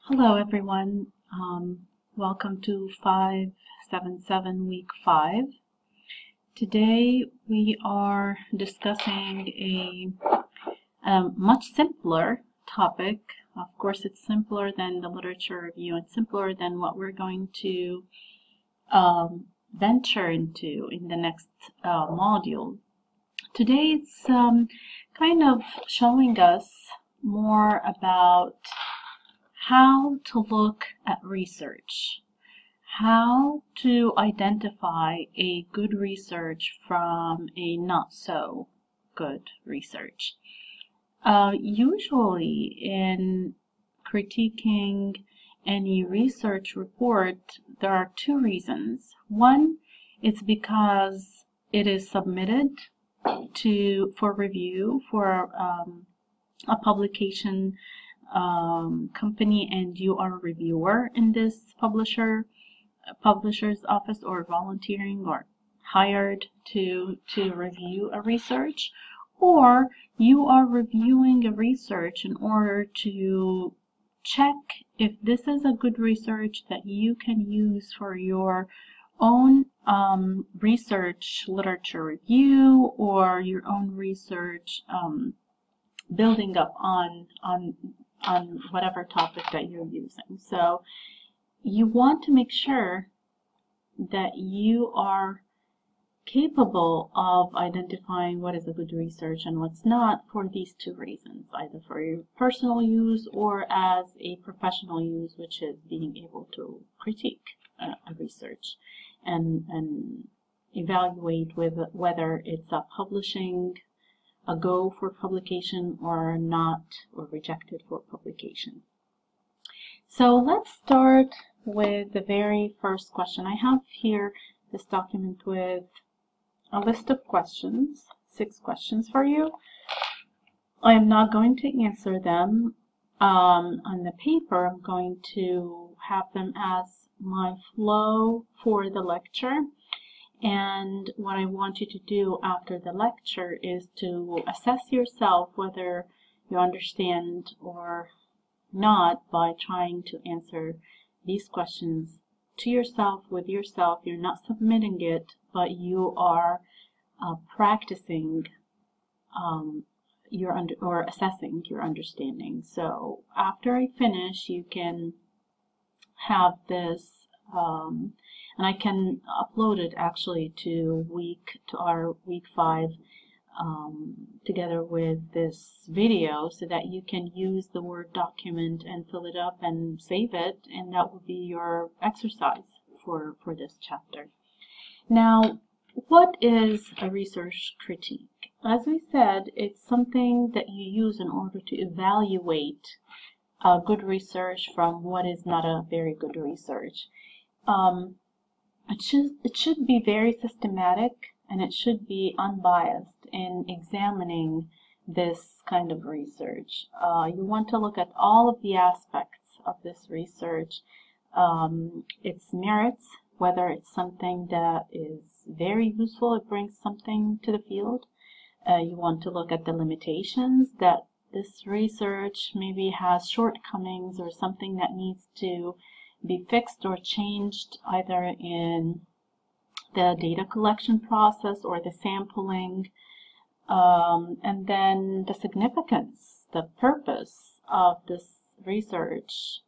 Hello everyone, welcome to 577 week 5. Today we are discussing a much simpler topic. Of course it's simpler than the literature review and simpler than what we're going to venture into in the next module. Today it's kind of showing us more about how to look at research, how to identify a good research from a not so good research. Usually in critiquing any research report, there are two reasons. One, it's because it is submitted for review for a publication company, and you are a reviewer in this publisher's office, or volunteering or hired to review a research, or you are reviewing a research in order to check if this is a good research that you can use for your own research literature review, or your own research building up on whatever topic that you're using. So you want to make sure that you are capable of identifying what is a good research and what's not, for these two reasons, either for your personal use or as a professional use, which is being able to critique a research and evaluate whether it's a publishing a go for publication or not, or rejected for publication. So let's start with the very first question. I have here this document with a list of questions, 6 questions for you. I am not going to answer them on the paper. I'm going to have them as my flow for the lecture. And what I want you to do after the lecture is to assess yourself whether you understand or not by trying to answer these questions to yourself, with yourself. You're not submitting it, but you are practicing or assessing your understanding. So after I finish, you can have this and I can upload it actually to our week 5 together with this video, so that you can use the Word document and fill it up and save it, and that will be your exercise for this chapter. Now, what is a research critique? As we said, it's something that you use in order to evaluate good research from what is not a very good research. It should be very systematic, and it should be unbiased in examining this kind of research. You want to look at all of the aspects of this research, its merits, whether it's something that is very useful, it brings something to the field. You want to look at the limitations, that this research maybe has shortcomings or something that needs to be fixed or changed, either in the data collection process or the sampling, and then the significance, the purpose of this research,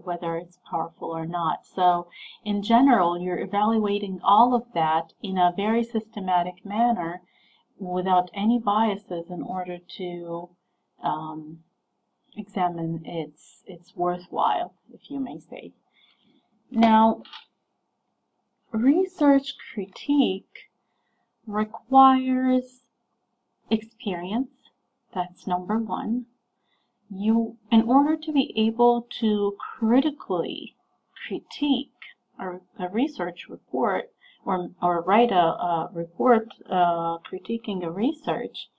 whether it's powerful or not. So in general, you're evaluating all of that in a very systematic manner without any biases, in order to examine its worthwhile, if you may say. Now, research critique requires experience. That's number one. In order to be able to critically critique a research report, or write a report critiquing a research,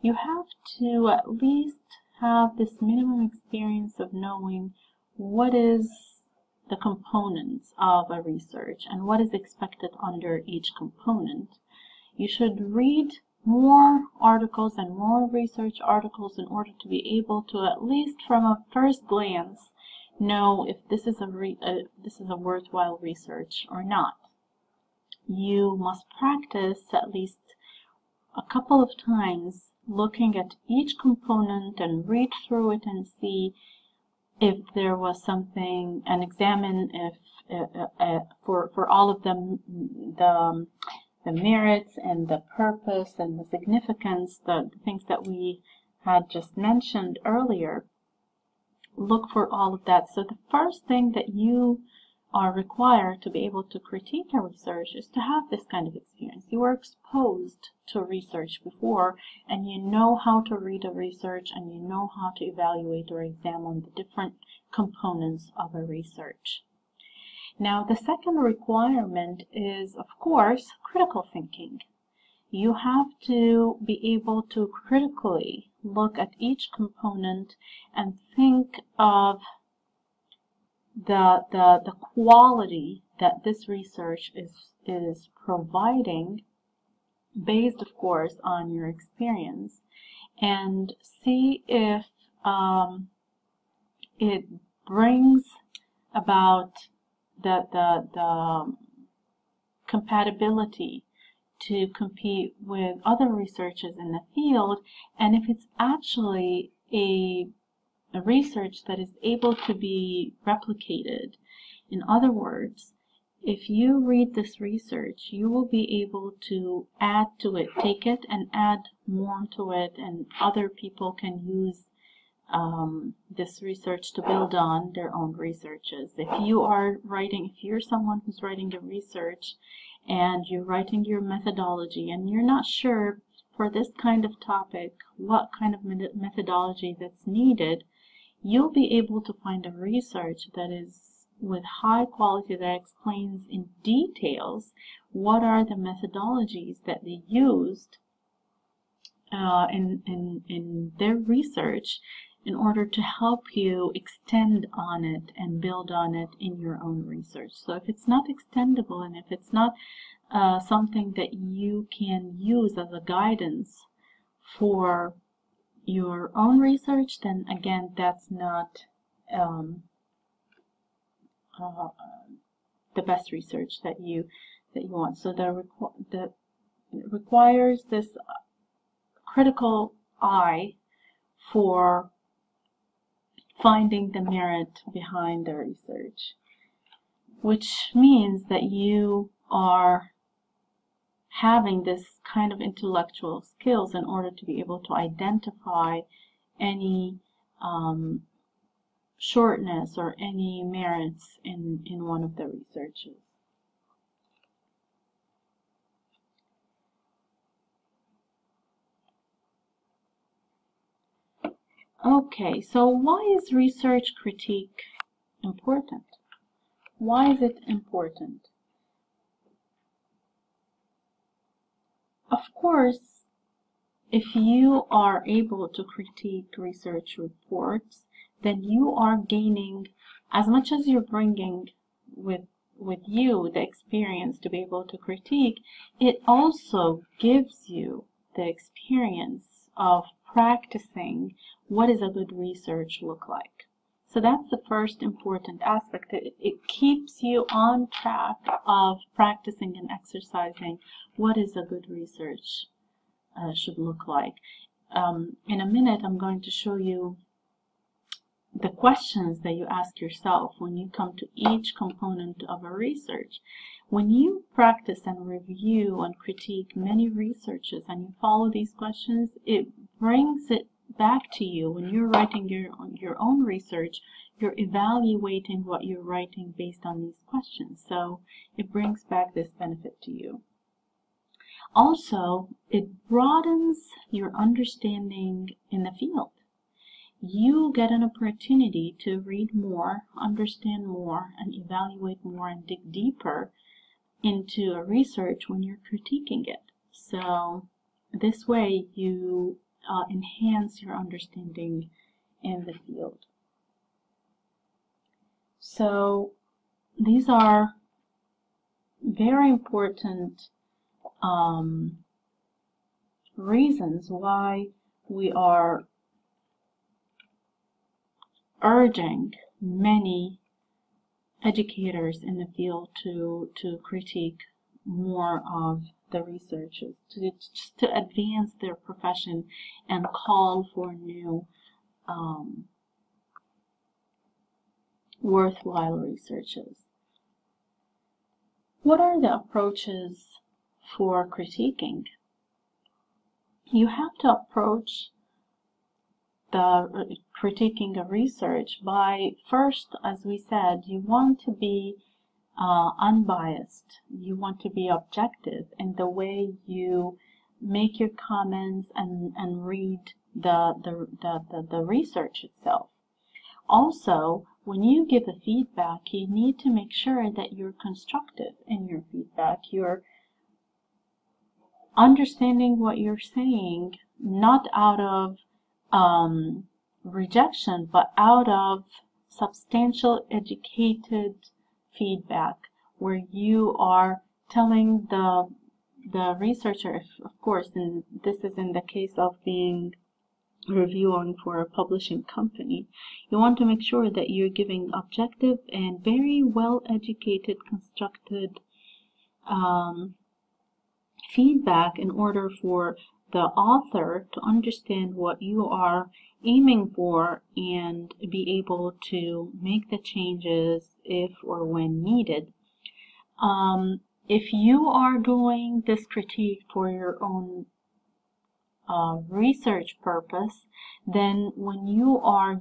you have to at least have this minimum experience of knowing what is the components of a research and what is expected under each component. You should read more articles and more research articles in order to be able to, at least from a first glance, know if this is a worthwhile research or not. You must practice at least a couple of times looking at each component and read through it and see if there was something, and examine if for all of them the merits and the purpose and the significance, the things that we had just mentioned earlier. Look for all of that. So the first thing that you are required to be able to critique a research is to have this kind of experience. You were exposed to research before, and you know how to read a research, and you know how to evaluate or examine the different components of a research. Now, the second requirement is, of course, critical thinking. You have to be able to critically look at each component and think of the quality that this research is providing, based, of course, on your experience, and see if it brings about the compatibility to compete with other researchers in the field, and if it's actually a research that is able to be replicated. In other words, if you read this research, you will be able to add to it, take it and add more to it, and other people can use this research to build on their own researches. If you're someone who's writing a research and you're writing your methodology and you're not sure for this kind of topic what kind of methodology that's needed, you'll be able to find a research that is with high quality, that explains in details what are the methodologies that they used in their research, in order to help you extend on it and build on it in your own research. So if it's not extendable, and if it's not something that you can use as a guidance for your own research, then again, that's not the best research that you want. So it requires this critical eye for finding the merit behind the research, which means that you are having this kind of intellectual skills in order to be able to identify any shortness or any merits in one of the researches. Okay, so why is research critique important? Why is it important? Of course, if you are able to critique research reports, then you are gaining, as much as you're bringing with you the experience to be able to critique, it also gives you the experience of practicing what does a good research look like. So that's the first important aspect. It keeps you on track of practicing and exercising what is a good research should look like. In a minute, I'm going to show you the questions that you ask yourself when you come to each component of a research. When you practice and review and critique many researches and you follow these questions, it brings it back to you. When you're writing your own research, you're evaluating what you're writing based on these questions. So it brings back this benefit to you. Also, it broadens your understanding in the field. You get an opportunity to read more, understand more, and evaluate more and dig deeper into a research when you're critiquing it. So this way you enhance your understanding in the field. So these are very important reasons why we are urging many educators in the field to critique more of the researchers, just to advance their profession and call for new worthwhile researches. What are the approaches for critiquing? You have to approach the critiquing of research by, first, as we said, you want to be unbiased. You want to be objective in the way you make your comments and read the research itself. Also, when you give a feedback, you need to make sure that you're constructive in your feedback. You're understanding what you're saying, not out of rejection, but out of substantial, educated feedback, where you are telling the researcher, of course, and this is in the case of being reviewing for a publishing company, you want to make sure that you're giving objective and very well educated, constructed feedback in order for the author to understand what you are aiming for and be able to make the changes if or when needed. If you are doing this critique for your own research purpose, then when you are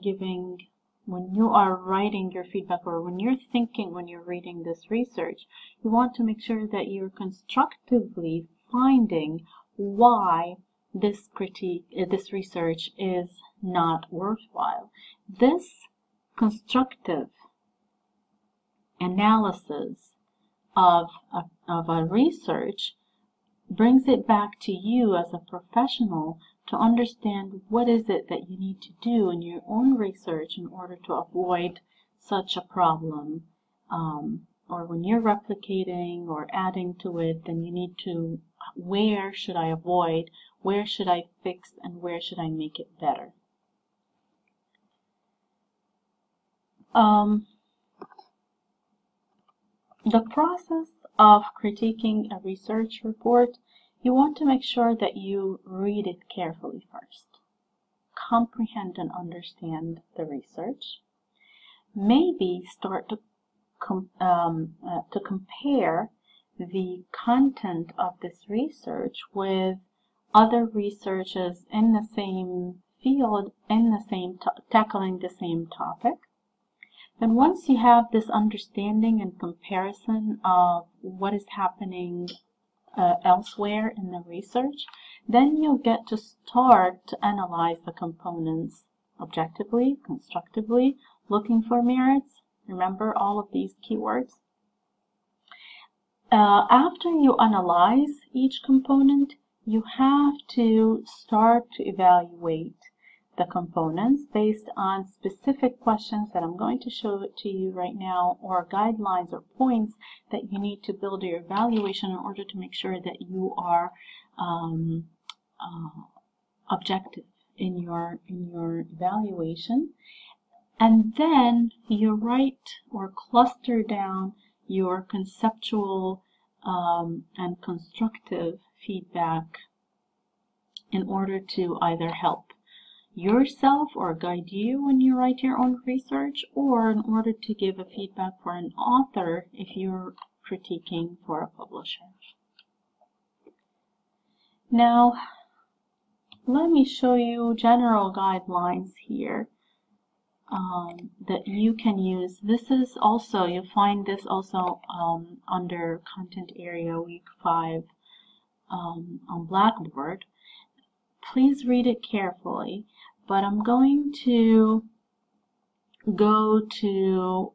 writing your feedback, or when you're thinking, when you're reading this research, you want to make sure that you're constructively finding why this research is not worthwhile. This constructive analysis of a research brings it back to you as a professional to understand what is it that you need to do in your own research in order to avoid such a problem. Or when you're replicating or adding to it, then you need to, where should I avoid, where should I fix, and where should I make it better? The process of critiquing a research report, you want to make sure that you read it carefully first. Comprehend and understand the research. Maybe start to compare the content of this research with other researches in the same field, tackling the same topic. And once you have this understanding and comparison of what is happening elsewhere in the research, then you'll get to start to analyze the components objectively, constructively, looking for merits. Remember all of these keywords. After you analyze each component, you have to start to evaluate the components based on specific questions that I'm going to show it to you right now, or guidelines or points that you need to build your evaluation in order to make sure that you are objective in your evaluation. And then you write or cluster down your conceptual and constructive feedback in order to either help yourself or guide you when you write your own research, or in order to give a feedback for an author if you're critiquing for a publisher. Now, let me show you general guidelines here that you can use. This is also, you'll find this also under Content Area Week 5 on Blackboard. Please read it carefully, but I'm going to go to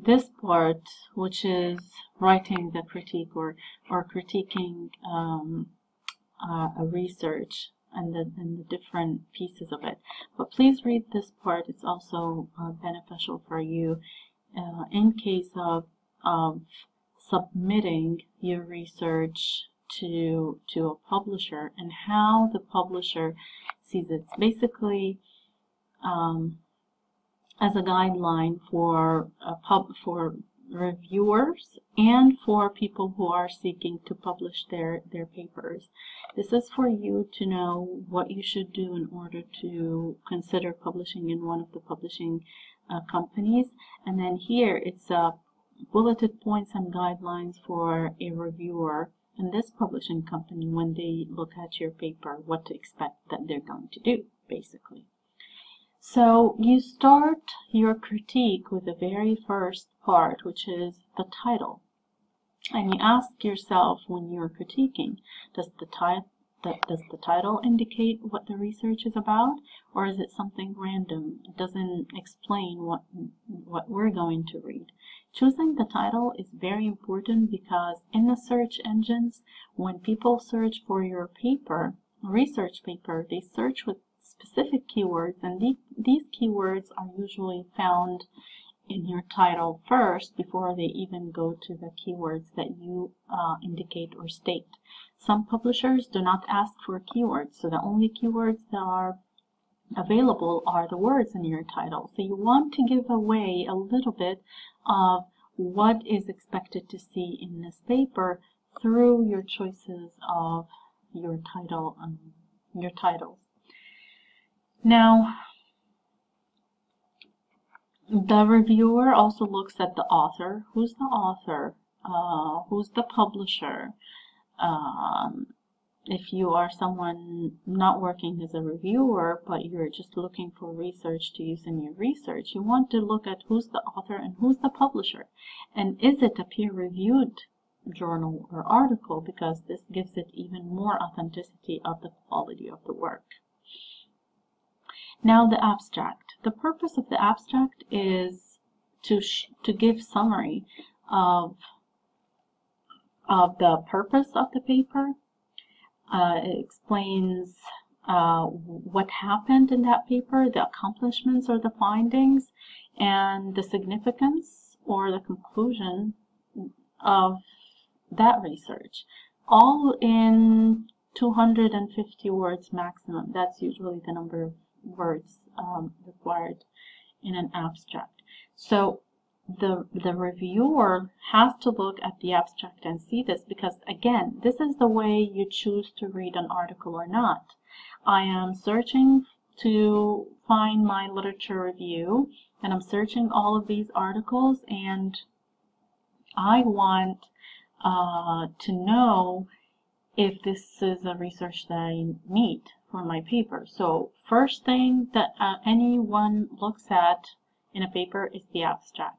this part, which is writing the critique or critiquing a research and the different pieces of it. But please read this part. It's also beneficial for you in case of submitting your research to a publisher, and how the publisher sees it. Basically, as a guideline for reviewers and for people who are seeking to publish their papers. This is for you to know what you should do in order to consider publishing in one of the publishing companies. And then here it's bulleted points and guidelines for a reviewer in this publishing company when they look at your paper, what to expect that they're going to do, basically. So you start your critique with the very first part, which is the title. And you ask yourself when you're critiquing, does the title indicate what the research is about, or is it something random? It doesn't explain what we're going to read. Choosing the title is very important because in the search engines, when people search for your paper, research paper, they search with specific keywords, and these keywords are usually found in your title first before they even go to the keywords that you indicate or state. Some publishers do not ask for keywords, so the only keywords that are available are the words in your title. So you want to give away a little bit of what is expected to see in this paper through your choices of your title and your titles. Now, the reviewer also looks at the author. Who's the author? Who's the publisher? If you are someone not working as a reviewer, but you're just looking for research to use in your research, you want to look at who's the author and who's the publisher. And is it a peer-reviewed journal or article? Because this gives it even more authenticity of the quality of the work. Now the abstract. The purpose of the abstract is to give summary of the purpose of the paper. It explains what happened in that paper, the accomplishments or the findings, and the significance or the conclusion of that research. All in 250 words maximum. That's usually the number of words required in an abstract. So the reviewer has to look at the abstract and see this, because again, this is the way you choose to read an article or not. I am searching to find my literature review, and I'm searching all of these articles, and I want to know if this is a research that I need for my paper. So first thing that anyone looks at in a paper is the abstract.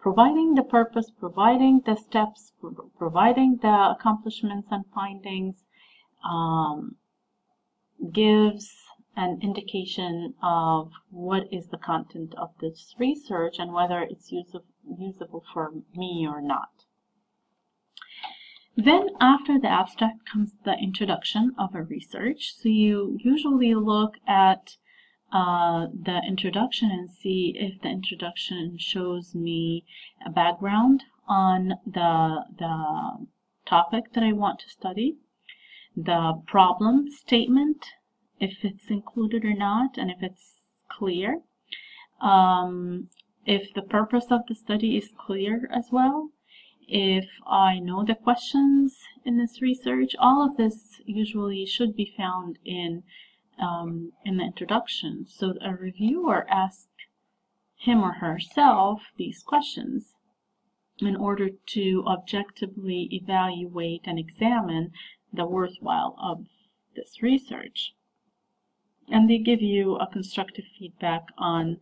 Providing the purpose, providing the steps, providing the accomplishments and findings gives an indication of what is the content of this research and whether it's usable for me or not. Then after the abstract comes the introduction of a research. So you usually look at the introduction and see if the introduction shows me a background on the topic that I want to study, the problem statement, if it's included or not, and if it's clear, if the purpose of the study is clear as well, if I know the questions in this research. All of this usually should be found in the introduction. So a reviewer asks him or herself these questions in order to objectively evaluate and examine the worthwhile of this research. And they give you a constructive feedback on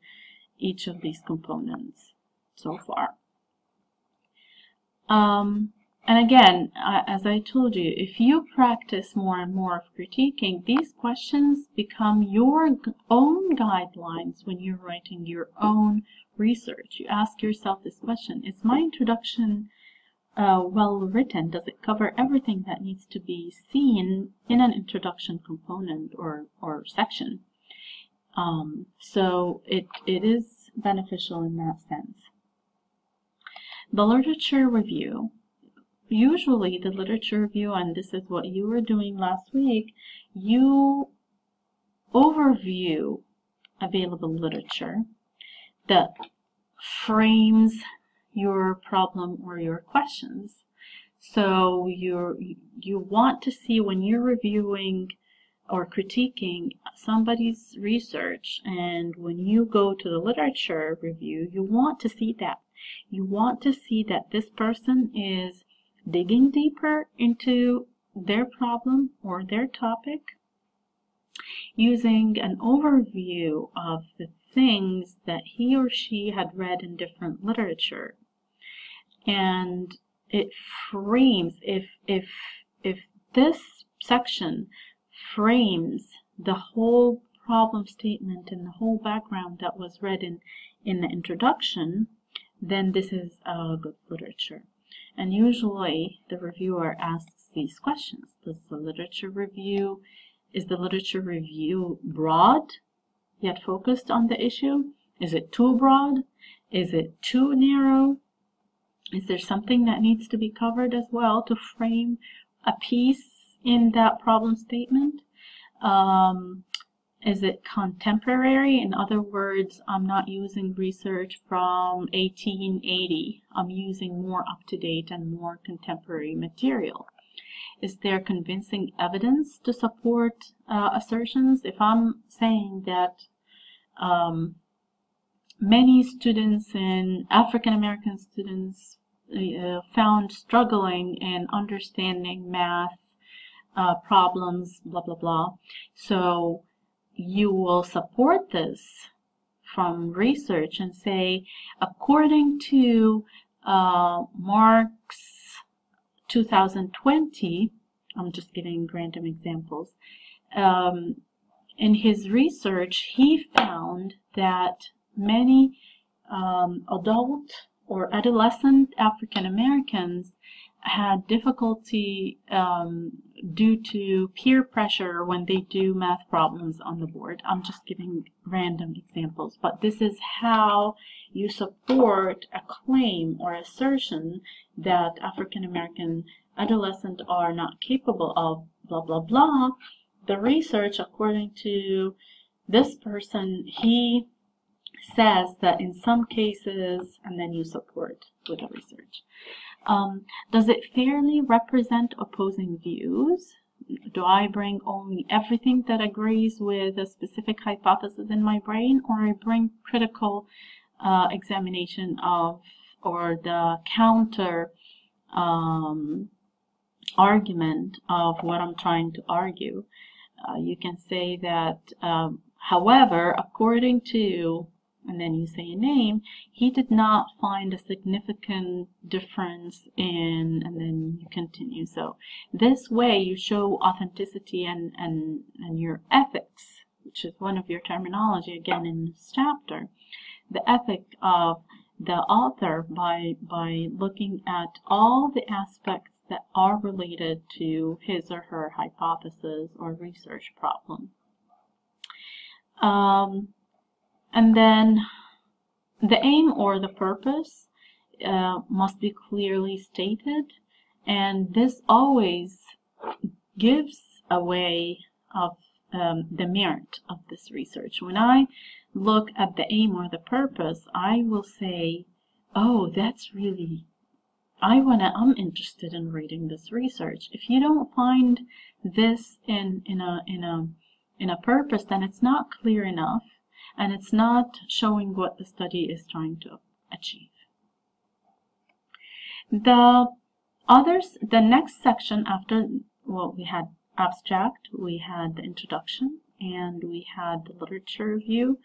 each of these components so far. And again, as I told you, if you practice more and more of critiquing, these questions become your own guidelines when you're writing your own research. You ask yourself this question: is my introduction well written? Does it cover everything that needs to be seen in an introduction component or section? So it is beneficial in that sense. The literature review. Usually the literature review, and this is what you were doing last week, you overview available literature that frames your problem or your questions. So you want to see, when you're reviewing or critiquing somebody's research, and when you go to the literature review, you want to see that. You want to see that this person is digging deeper into their problem or their topic, using an overview of the things that he or she had read in different literature. And it frames, if this section frames the whole problem statement and the whole background that was read in the introduction, then this is good literature. And usually the reviewer asks these questions. Is the literature review broad yet focused on the issue? Is it too broad? Is it too narrow? Is there something that needs to be covered as well to frame a piece in that problem statement? Is it contemporary? In other words, I'm not using research from 1880. I'm using more up-to-date and more contemporary material. Is there convincing evidence to support assertions? If I'm saying that many students, African American students, found struggling in understanding math problems, blah, blah, blah. So you will support this from research and say, according to Mark's 2020, I'm just giving random examples, in his research, he found that many adult or adolescent African Americans had difficulty due to peer pressure when they do math problems on the board. I'm just giving random examples, but this is how you support a claim or assertion that African American adolescents are not capable of blah, blah, blah. The research, according to this person, he says that in some cases, and then you support with the research. Does it fairly represent opposing views? Do I bring only everything that agrees with a specific hypothesis in my brain, or I bring critical examination of, or the counter argument of what I'm trying to argue? You can say that, however, according to, and then you say a name, he did not find a significant difference in, and then you continue. So this way you show authenticity and your ethics, which is one of your terminology again in this chapter, the ethic of the author by looking at all the aspects that are related to his or her hypothesis or research problem. And then the aim or the purpose must be clearly stated, and this always gives away of the merit of this research. When I look at the aim or the purpose, I will say, oh, that's really, I'm interested in reading this research. If you don't find this in a purpose, then it's not clear enough, and it's not showing what the study is trying to achieve. The next section after, well, we had abstract, we had the introduction, and we had the literature review,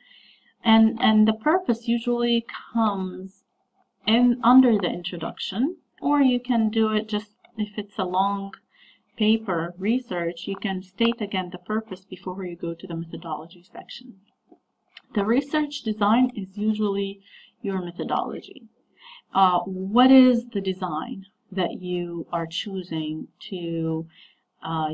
and the purpose usually comes in under the introduction, or you can do it just, if it's a long paper research, you can state again the purpose before you go to the methodology section. The research design is usually your methodology. What is the design that you are choosing to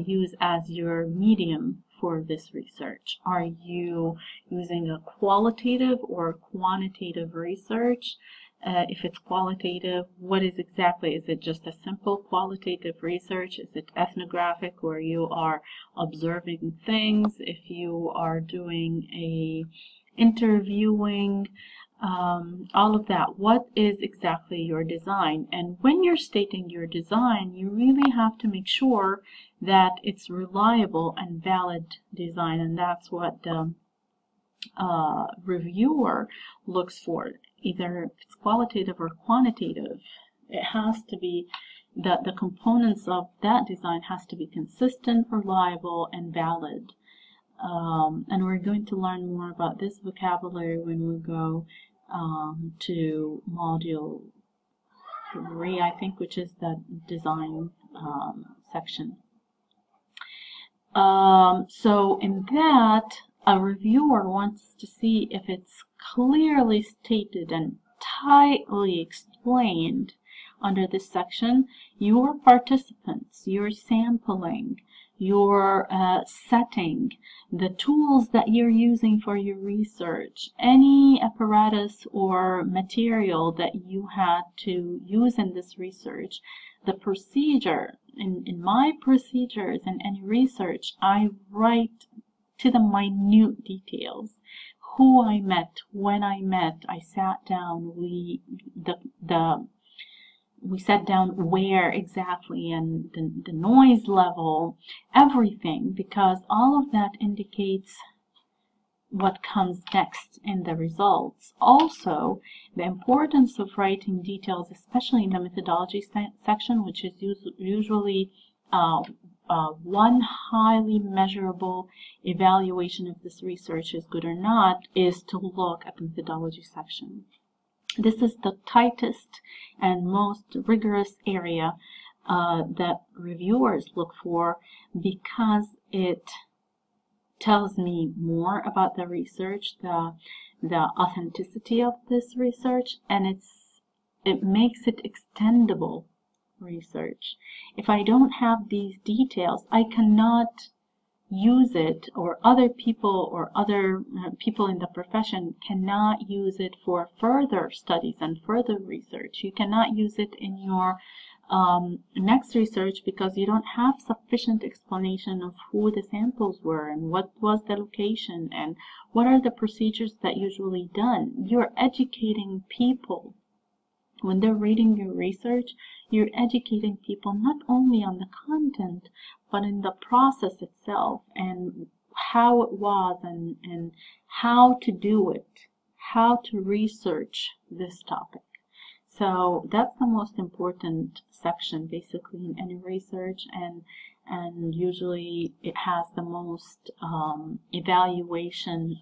use as your medium for this research? Are you using a qualitative or quantitative research? If it's qualitative, what is exactly? Is it just a simple qualitative research? Is it ethnographic, where you are observing things? If you are doing a interviewing, all of that. What is exactly your design? And when you're stating your design, you really have to make sure that it's reliable and valid design, and that's what the reviewer looks for. Either if it's qualitative or quantitative, it has to be that the components of that design has to be consistent, reliable, and valid. And we're going to learn more about this vocabulary when we go to module 3, I think, which is the design section. So in that, a reviewer wants to see if it's clearly stated and tightly explained under this section, your participants, your sampling, your setting, the tools that you're using for your research, any apparatus or material that you had to use in this research, the procedure. In my procedures and any research, I write to the minute details. Who I met, when I met, I sat down, we sat down where exactly, and the noise level, everything, because all of that indicates what comes next in the results. Also, the importance of writing details, especially in the methodology section, which is usually one highly measurable evaluation if this research is good or not, is to look at the methodology section. This is the tightest and most rigorous area that reviewers look for, because it tells me more about the research, the authenticity of this research, and it makes it extendable research. If I don't have these details, I cannot use it, or other people in the profession cannot use it for further studies and further research. You cannot use it in your next research because you don't have sufficient explanation of who the samples were and what was the location and what are the procedures that usually done. You're educating people. When they're reading your research, you're educating people not only on the content, but in the process itself and how it was and how to do it, how to research this topic. So that's the most important section basically in any research, and usually it has the most evaluation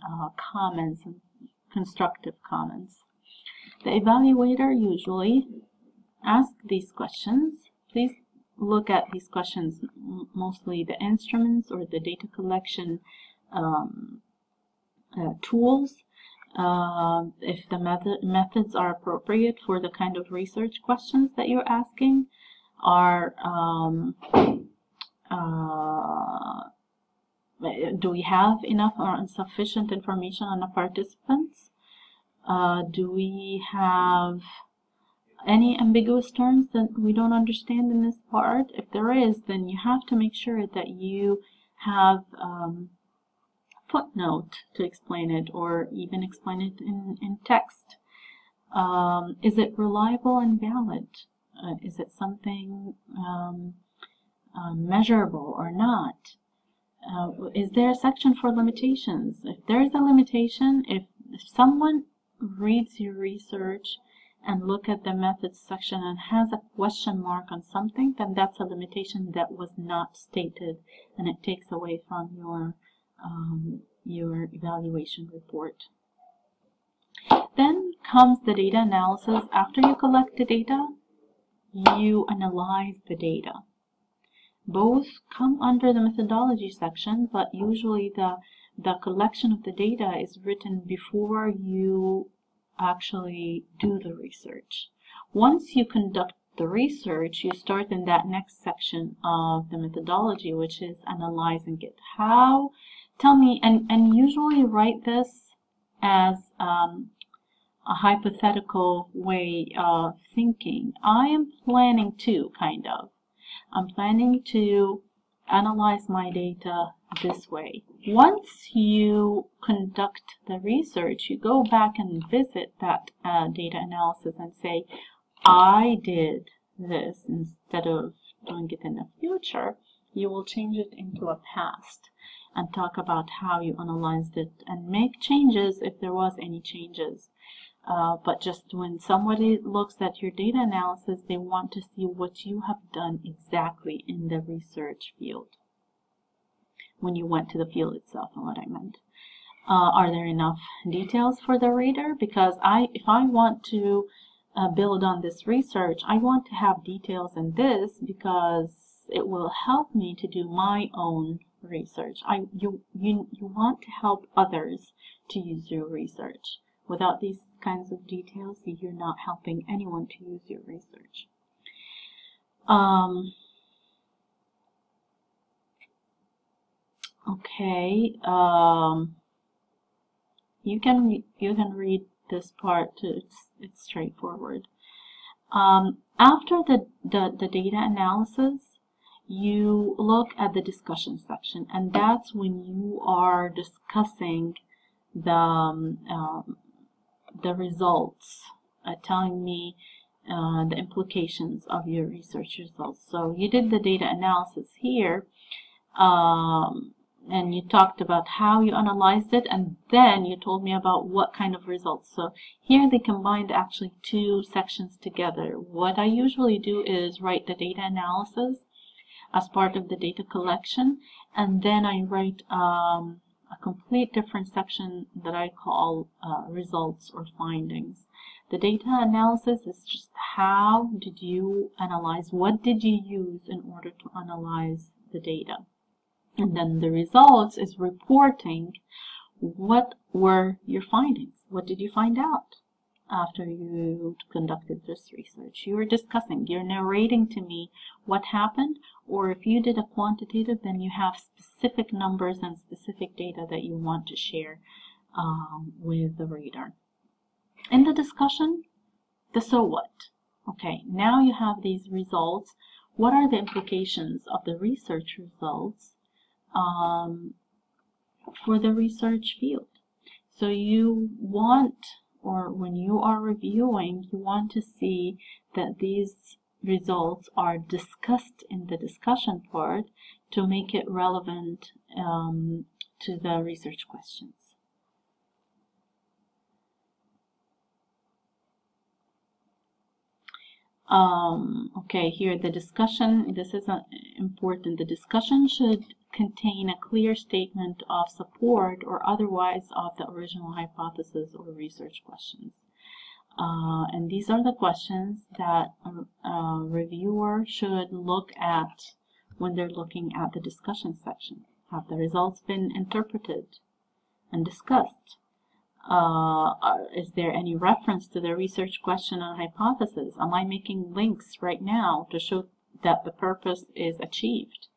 comments and constructive comments. The evaluator usually asks these questions. Please look at these questions, mostly the instruments or the data collection tools, if the methods are appropriate for the kind of research questions that you're asking, do we have enough or insufficient information on the participants? Do we have any ambiguous terms that we don't understand in this part? If there is, then you have to make sure that you have footnote to explain it, or even explain it in text. Is it reliable and valid? Is it something measurable or not? Is there a section for limitations? If there is a limitation, if someone reads your research and look at the methods section and has a question mark on something, then that's a limitation that was not stated, and it takes away from your evaluation report. Then comes the data analysis. After you collect the data, you analyze the data. Both come under the methodology section, but usually the collection of the data is written before you actually do the research. Once you conduct the research, you start in that next section of the methodology, which is analyzing it. How? Tell me, and usually write this as a hypothetical way of thinking. I am planning to, I'm planning to analyze my data this way. Once you conduct the research, you go back and visit that data analysis and say, I did this. Instead of doing it in the future, you will change it into a past and talk about how you analyzed it and make changes if there was any changes. But just when somebody looks at your data analysis, they want to see what you have done exactly in the research field. When you went to the field itself, and what I meant. Are there enough details for the reader? Because if I want to build on this research, I want to have details in this because it will help me to do my own research. You want to help others to use your research. Without these kinds of details, you're not helping anyone to use your research. Okay, you can read this part too. It's straightforward. After the data analysis, you look at the discussion section, and that's when you are discussing the results, telling me the implications of your research results. So you did the data analysis here. And you talked about how you analyzed it, and then you told me about what kind of results. So here they combined actually two sections together. What I usually do is write the data analysis as part of the data collection, and then I write a complete different section that I call results or findings. The data analysis is just how did you analyze, what did you use in order to analyze the data. And then the results is reporting what were your findings. What did you find out after you conducted this research? You were discussing, you're narrating to me what happened, or if you did a quantitative, then you have specific numbers and specific data that you want to share with the reader. In the discussion, the so what. Okay, now you have these results. What are the implications of the research results for the research field? So you want, or when you are reviewing, you want to see that these results are discussed in the discussion part to make it relevant to the research questions. Okay, here the discussion, this is important. The discussion should contain a clear statement of support or otherwise of the original hypothesis or research questions. And these are the questions that a reviewer should look at when they're looking at the discussion section. Have the results been interpreted and discussed? Is there any reference to the research question and hypothesis? Am I making links right now to show that the purpose is achieved?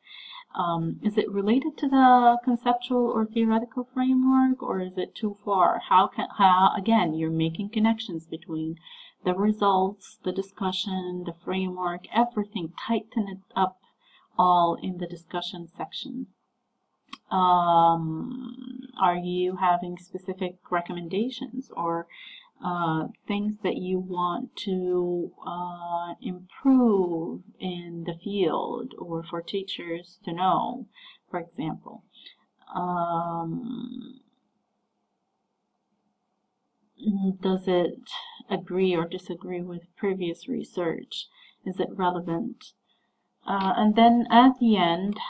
Is it related to the conceptual or theoretical framework, or is it too far? How again, you're making connections between the results, the discussion, the framework, everything. Tighten it up all in the discussion section. Are you having specific recommendations or things that you want to improve in the field or for teachers to know, for example? Does it agree or disagree with previous research? Is it relevant? And then at the end,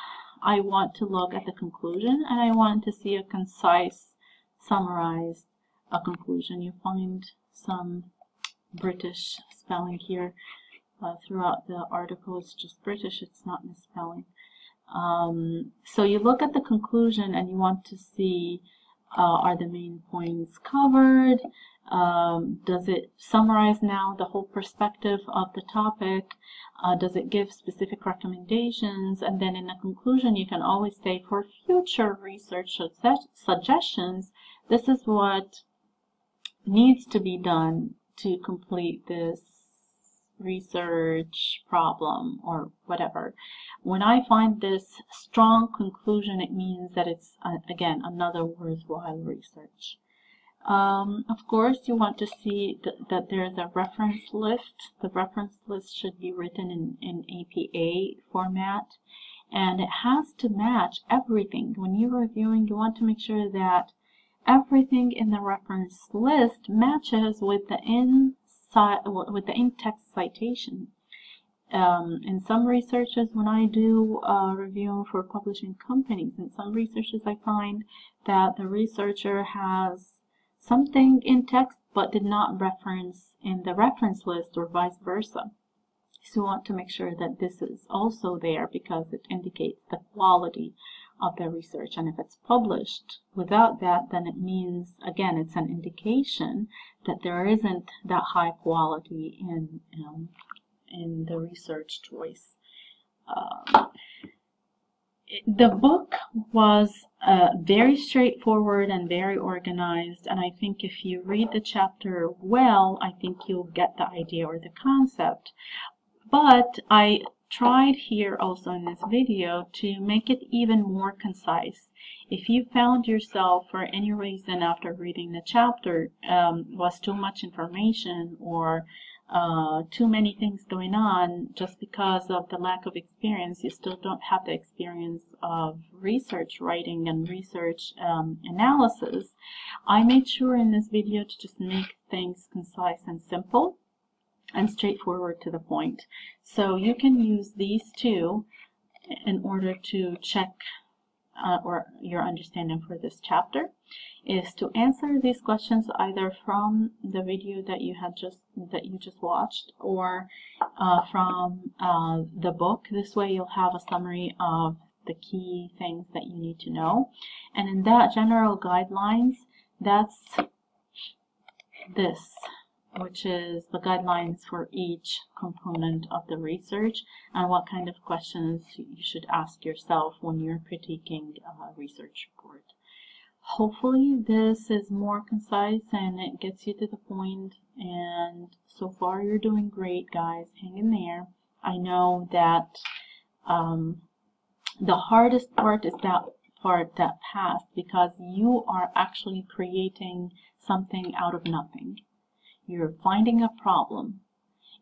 I want to look at the conclusion, and I want to see a concise, summarized conclusion. You find some British spelling here throughout the article. It's just British, it's not misspelling. So you look at the conclusion and you want to see, are the main points covered? Does it summarize now the whole perspective of the topic? Does it give specific recommendations? And then in the conclusion, you can always say, for future research suggestions, this is what needs to be done to complete this research problem or whatever. When I find this strong conclusion, it means that it's, again, another worthwhile research. Of course, you want to see that there's a reference list. The reference list should be written in APA format, and it has to match everything. When you're reviewing, you want to make sure that everything in the reference list matches with the in-text citation. In some researches, when I do review for publishing companies, in some researches I find that the researcher has something in text but did not reference in the reference list, or vice versa. So you want to make sure that this is also there, because it indicates the quality of the research. And if it's published without that, then it means, again, it's an indication that there isn't that high quality in the research choice. The book was very straightforward and very organized, and I think if you read the chapter well, I think you'll get the idea or the concept. But I tried here also in this video to make it even more concise. If you found yourself for any reason after reading the chapter was too much information, or too many things going on, just because of the lack of experience, you still don't have the experience of research writing and research analysis, I made sure in this video to just make things concise and simple and straightforward to the point. So you can use these two in order to check or your understanding for this chapter, is to answer these questions either from the video that you just watched, or from the book. This way you'll have a summary of the key things that you need to know. And in that general guidelines, that's this, which is the guidelines for each component of the research and what kind of questions you should ask yourself when you're critiquing a research report. Hopefully this is more concise and it gets you to the point, and so far you're doing great, guys. Hang in there. I know that the hardest part is that part that passed, because you are actually creating something out of nothing. You're finding a problem,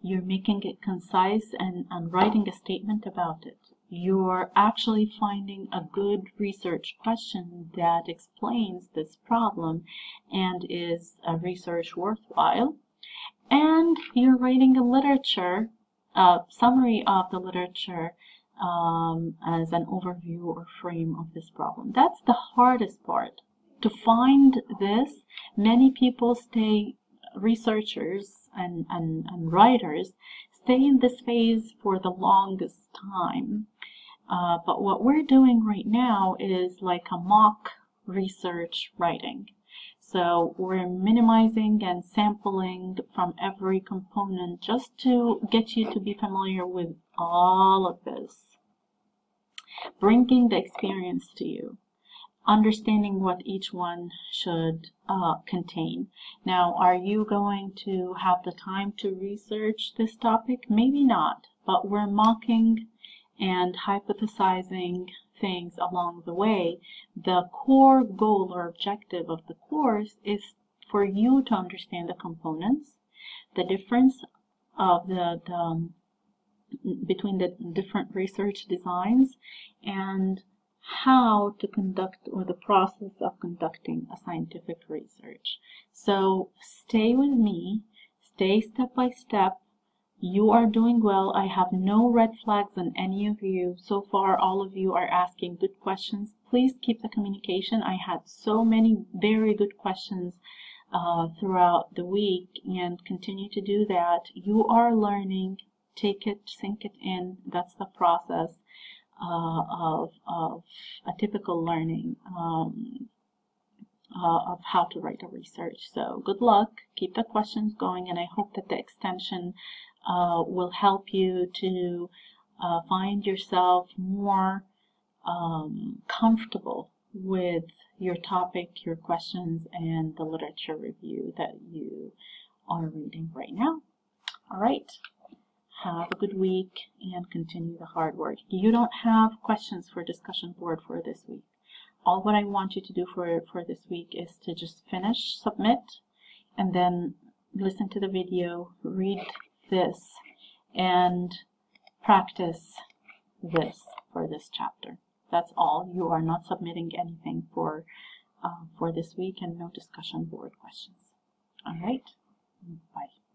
you're making it concise and writing a statement about it. You're actually finding a good research question that explains this problem and is a research worthwhile. And you're writing a literature, summary of the literature as an overview or frame of this problem. That's the hardest part. To find this, many people researchers and writers stay in this phase for the longest time. But what we're doing right now is like a mock research writing. So we're minimizing and sampling from every component just to get you to be familiar with all of this, bringing the experience to you, understanding what each one should contain. Now, are you going to have the time to research this topic? Maybe not, but we're mocking and hypothesizing things along the way. The core goal or objective of the course is for you to understand the components, the difference of between the different research designs, and how to conduct, or the process of conducting, a scientific research. So stay with me, stay step by step. You are doing well. I have no red flags on any of you. So far, all of you are asking good questions. Please keep the communication. I had so many very good questions throughout the week, and continue to do that. You are learning. Take it, sink it in. That's the process of a typical learning of how to write a research. So good luck, keep the questions going, and I hope that the extension will help you to find yourself more comfortable with your topic, your questions, and the literature review that you are reading right now. All right. Have a good week and continue the hard work. You don't have questions for discussion board for this week. All what I want you to do for this week is to just finish, submit, and then listen to the video, read this, and practice this for this chapter. That's all. You are not submitting anything for this week, and no discussion board questions. All right. Bye.